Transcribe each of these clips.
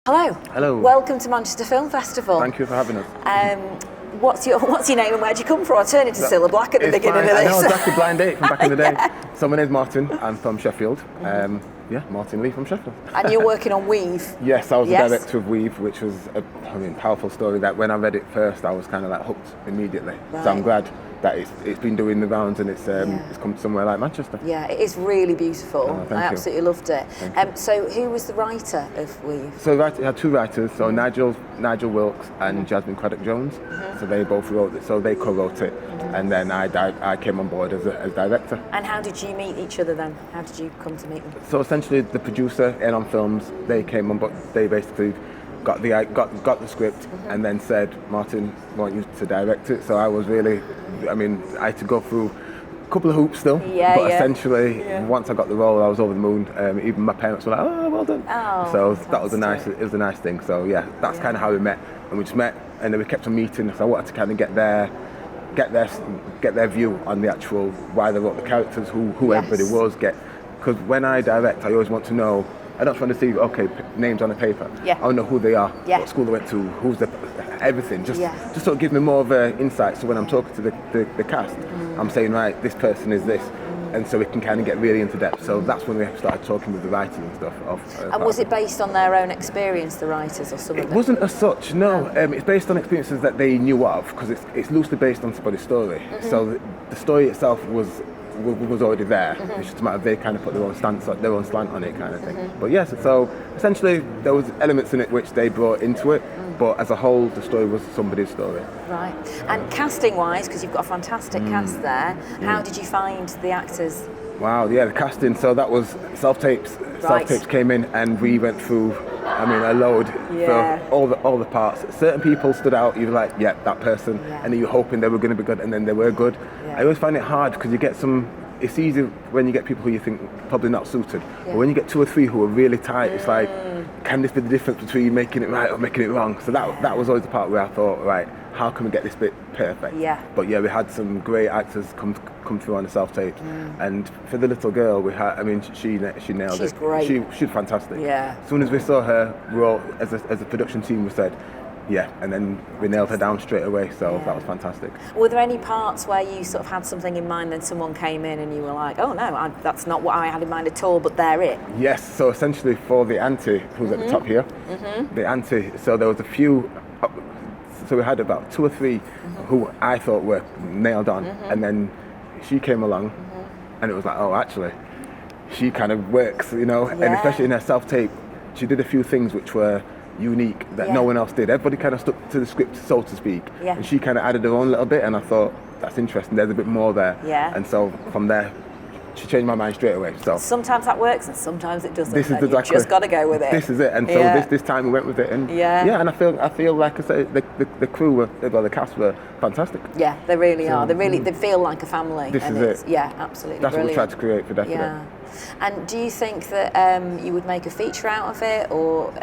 Hello. Hello. Welcome to Manchester Film Festival. Thank you for having us. What's your name and where do you come from? I turned into Cilla Black at the beginning of this. I know, exactly, blind date from back in the day. Yeah. So my name's Martin, I'm from Sheffield. Martin Lee from Sheffield. And you're working on Weave. Yes, I was the director of Weave, which was a powerful story that when I read it first, I was kind of like hooked immediately. Right. So I'm glad that it's been doing the rounds and it's come to somewhere like Manchester. Yeah, it is really beautiful. Oh, I absolutely loved it. So who was the writer of Weave? So it had two writers, so Nigel Wilkes and Jasmine Craddock Jones. So they both wrote it, so they co-wrote it, and then I came on board as director. And how did you meet each other then? How did you come to meet them? So essentially, the producer, Enon Films, they came on, but they basically got the script and then said, Martin, I want you to direct it. So I was really, I had to go through a couple of hoops still, essentially, once I got the role, I was over the moon. Even my parents were like, "Oh, well done." Oh, so fantastic. it was a nice thing. So that's kind of how we met, and we just met, and then we kept on meeting. So I wanted to kind of get their view on the actual why they wrote the characters, who everybody was. Because when I direct, I always want to know. I don't want to see names on a paper. Yeah. I want to know who they are, Yeah. what school they went to, who's everything. Just sort of give me more of an insight. So when I'm talking to the cast, I'm saying, right, this person is this, and so we can kind of get really into depth. So that's when we started talking with the writers and stuff. And was it based on their own experience, the writers, or some of It it? wasn't as such, no. It's based on experiences that they knew of, because it's loosely based on somebody's story. So the story itself was already there. It's just a matter of they kind of put their own slant on it, kind of thing. But yes, so essentially there was elements in it which they brought into it, but as a whole, the story was somebody's story. Right. And casting-wise, because you've got a fantastic cast there, how did you find the actors? Wow, yeah, the casting. So that was self-tapes. Right. Self-tapes came in, and we went through, a load for all the parts. Certain people stood out. You were like, yeah, that person, and then you're hoping they were going to be good, and then they were good. Yeah. I always find it hard because you get some. It's easy when you get people who you think probably not suited, but when you get two or three who are really tight, it's like, can this be the difference between making it right or making it wrong? So that was always the part where I thought, right, how can we get this bit perfect? Yeah. But yeah, we had some great actors come through on the self-tapes, and for the little girl, we had. She nailed it. She's great. She's fantastic. Yeah. As soon as we saw her, we all, as a production team, we said, yeah, and then we nailed her down straight away. So that was fantastic. Were there any parts where you sort of had something in mind, then someone came in and you were like, oh no, that's not what I had in mind at all, but they're it? Yes. So essentially, for the auntie who's at the top here, the auntie. So there was a few. So we had about two or three who I thought were nailed on, and then she came along, and it was like, oh, actually, she kind of works, and especially in her self-tape, she did a few things which were unique that no one else did. Everybody kind of stuck to the script, so to speak, and she kind of added her own little bit, and I thought, that's interesting, there's a bit more there. And so from there, she changed my mind straight away. So sometimes that works and sometimes it doesn't. This is exactly, you just got to go with it. This is it, and so this time we went with it, and and I feel like I said, the crew the cast were fantastic. Yeah, they really are. They feel like a family. This is it. Yeah, absolutely. That's brilliant. what we tried to create for definite. Yeah. And do you think that you would make a feature out of it, or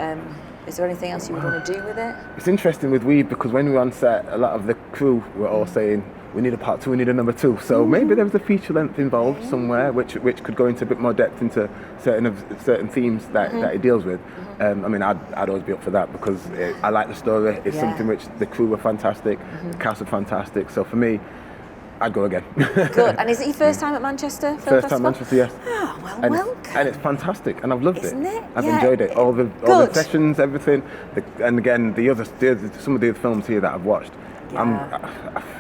is there anything else you would want to do with it? It's interesting with Weave because when we were on set, a lot of the crew were all saying, we need a part 2, we need a number 2. So maybe there was a feature length involved somewhere which could go into a bit more depth into certain themes that it deals with. I'd always be up for that because I like the story. It's something which the crew were fantastic, the cast were fantastic. So for me, I'd go again. Good. And is it your first time at Manchester Film First Festival? time Manchester, yes. Oh, well, and welcome. And it's fantastic, and I've loved Isn't it? I've Yeah. enjoyed it. All the sessions, everything, and again some of the other films here that I've watched.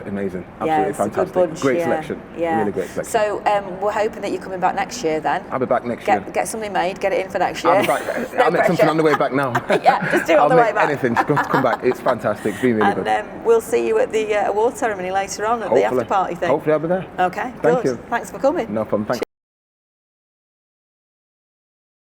Amazing, absolutely it's a good fantastic. bunch, Great selection, really great selection. So we're hoping that you're coming back next year then. I'll be back next year. Get something made, get it in for next year. I'll be back. I'll make something on the way back now. Yeah, just do it on the way back. I'll make anything, just come back. It's fantastic, it's been really good. And we'll see you at the award ceremony later on at the after party thing. Hopefully I'll be there. Okay, Thank good. you. Thanks for coming. No problem, thanks.